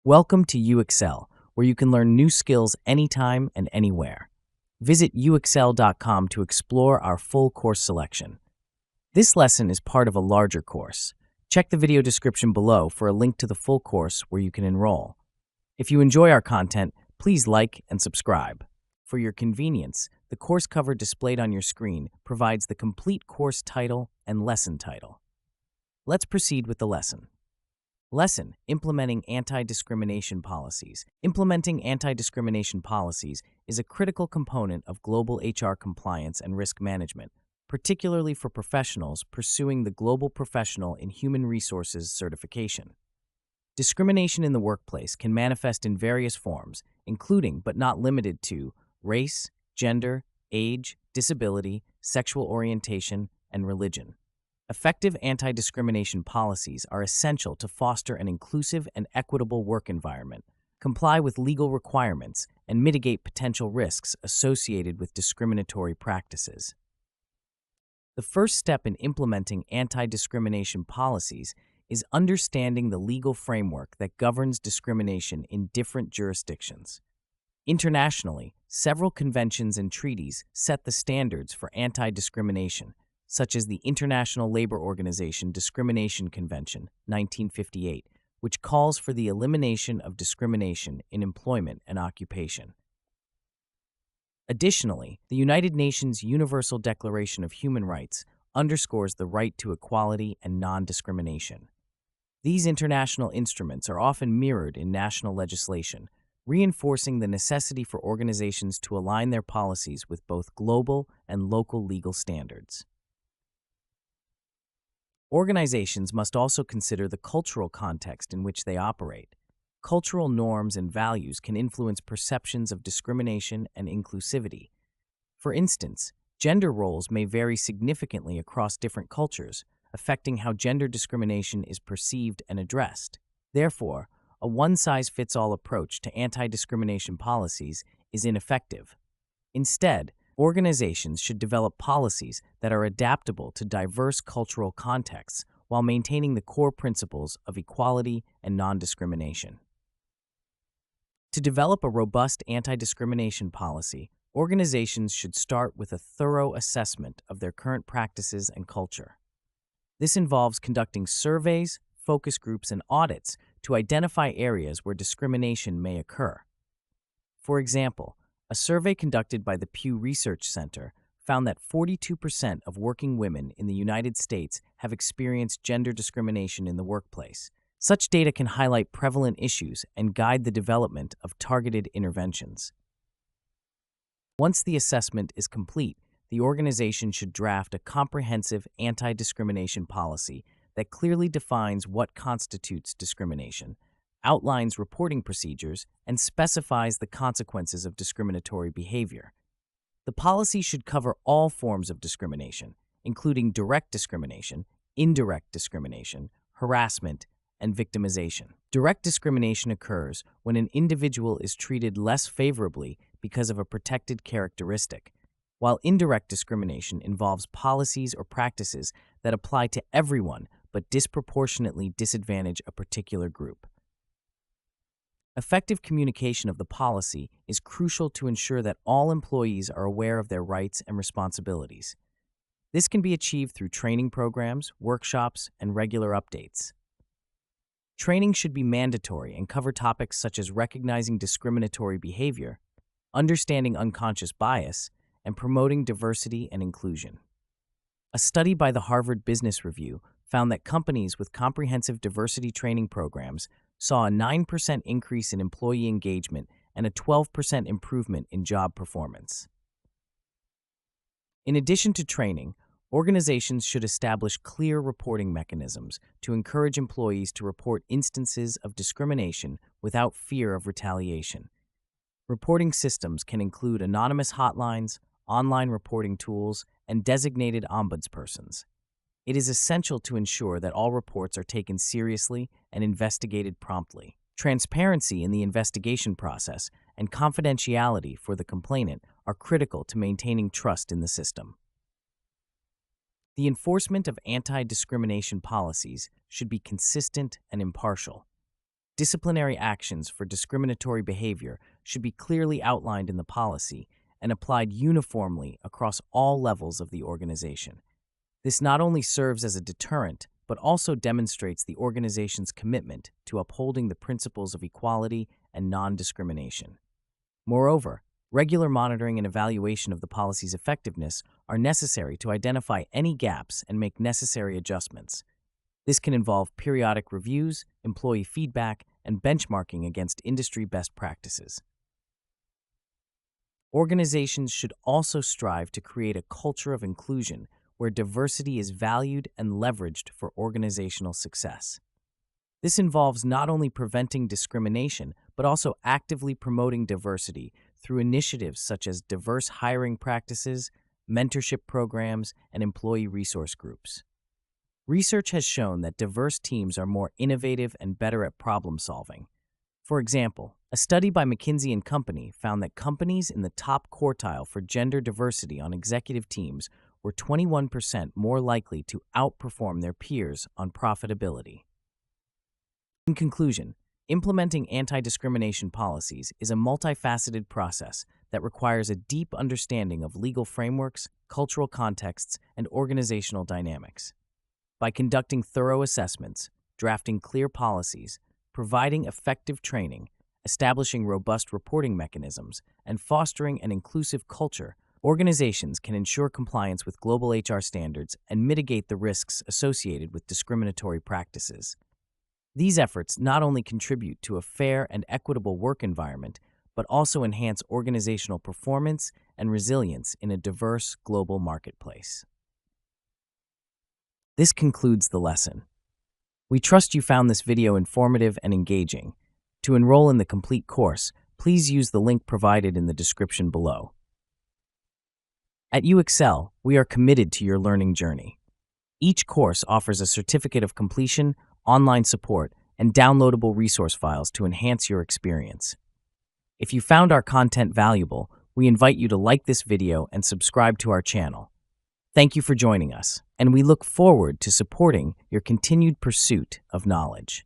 Welcome to UXL, where you can learn new skills anytime and anywhere. Visit uxl.com to explore our full course selection. This lesson is part of a larger course. Check the video description below for a link to the full course where you can enroll. If you enjoy our content, please like and subscribe. For your convenience, the course cover displayed on your screen provides the complete course title and lesson title. Let's proceed with the lesson. Lesson: Implementing Anti-Discrimination Policies. Implementing anti-discrimination policies is a critical component of global HR compliance and risk management, particularly for professionals pursuing the Global Professional in Human Resources certification. Discrimination in the workplace can manifest in various forms, including but not limited to race, gender, age, disability, sexual orientation, and religion. Effective anti-discrimination policies are essential to foster an inclusive and equitable work environment, comply with legal requirements, and mitigate potential risks associated with discriminatory practices. The first step in implementing anti-discrimination policies is understanding the legal framework that governs discrimination in different jurisdictions. Internationally, several conventions and treaties set the standards for anti-discrimination, such as the International Labor Organization Discrimination Convention, 1958, which calls for the elimination of discrimination in employment and occupation. Additionally, the United Nations Universal Declaration of Human Rights underscores the right to equality and non-discrimination. These international instruments are often mirrored in national legislation, reinforcing the necessity for organizations to align their policies with both global and local legal standards. Organizations must also consider the cultural context in which they operate. Cultural norms and values can influence perceptions of discrimination and inclusivity. For instance, gender roles may vary significantly across different cultures, affecting how gender discrimination is perceived and addressed. Therefore, a one-size-fits-all approach to anti-discrimination policies is ineffective. Instead, organizations should develop policies that are adaptable to diverse cultural contexts while maintaining the core principles of equality and non-discrimination. To develop a robust anti-discrimination policy, organizations should start with a thorough assessment of their current practices and culture. This involves conducting surveys, focus groups, and audits to identify areas where discrimination may occur. For example, a survey conducted by the Pew Research Center found that 42% of working women in the United States have experienced gender discrimination in the workplace. Such data can highlight prevalent issues and guide the development of targeted interventions. Once the assessment is complete, the organization should draft a comprehensive anti-discrimination policy that clearly defines what constitutes discrimination, outlines reporting procedures, and specifies the consequences of discriminatory behavior. The policy should cover all forms of discrimination, including direct discrimination, indirect discrimination, harassment, and victimization. Direct discrimination occurs when an individual is treated less favorably because of a protected characteristic, while indirect discrimination involves policies or practices that apply to everyone but disproportionately disadvantage a particular group. Effective communication of the policy is crucial to ensure that all employees are aware of their rights and responsibilities. This can be achieved through training programs, workshops, and regular updates. Training should be mandatory and cover topics such as recognizing discriminatory behavior, understanding unconscious bias, and promoting diversity and inclusion. A study by the Harvard Business Review found that companies with comprehensive diversity training programs saw a 9% increase in employee engagement and a 12% improvement in job performance. In addition to training, organizations should establish clear reporting mechanisms to encourage employees to report instances of discrimination without fear of retaliation. Reporting systems can include anonymous hotlines, online reporting tools, and designated ombudspersons. It is essential to ensure that all reports are taken seriously and investigated promptly. Transparency in the investigation process and confidentiality for the complainant are critical to maintaining trust in the system. The enforcement of anti-discrimination policies should be consistent and impartial. disciplinary actions for discriminatory behavior should be clearly outlined in the policy and applied uniformly across all levels of the organization. This not only serves as a deterrent, but also demonstrates the organization's commitment to upholding the principles of equality and non-discrimination. Moreover, regular monitoring and evaluation of the policy's effectiveness are necessary to identify any gaps and make necessary adjustments. This can involve periodic reviews, employee feedback, and benchmarking against industry best practices. Organizations should also strive to create a culture of inclusion where diversity is valued and leveraged for organizational success. This involves not only preventing discrimination, but also actively promoting diversity through initiatives such as diverse hiring practices, mentorship programs, and employee resource groups. Research has shown that diverse teams are more innovative and better at problem solving. For example, a study by McKinsey & Company found that companies in the top quartile for gender diversity on executive teams were 21% more likely to outperform their peers on profitability. In conclusion, implementing anti-discrimination policies is a multifaceted process that requires a deep understanding of legal frameworks, cultural contexts, and organizational dynamics. By conducting thorough assessments, drafting clear policies, providing effective training, establishing robust reporting mechanisms, and fostering an inclusive culture, organizations can ensure compliance with global HR standards and mitigate the risks associated with discriminatory practices. These efforts not only contribute to a fair and equitable work environment, but also enhance organizational performance and resilience in a diverse global marketplace. This concludes the lesson. We trust you found this video informative and engaging. To enroll in the complete course, please use the link provided in the description below. At UXL, we are committed to your learning journey. Each course offers a certificate of completion, online support, and downloadable resource files to enhance your experience. If you found our content valuable, we invite you to like this video and subscribe to our channel. Thank you for joining us, and we look forward to supporting your continued pursuit of knowledge.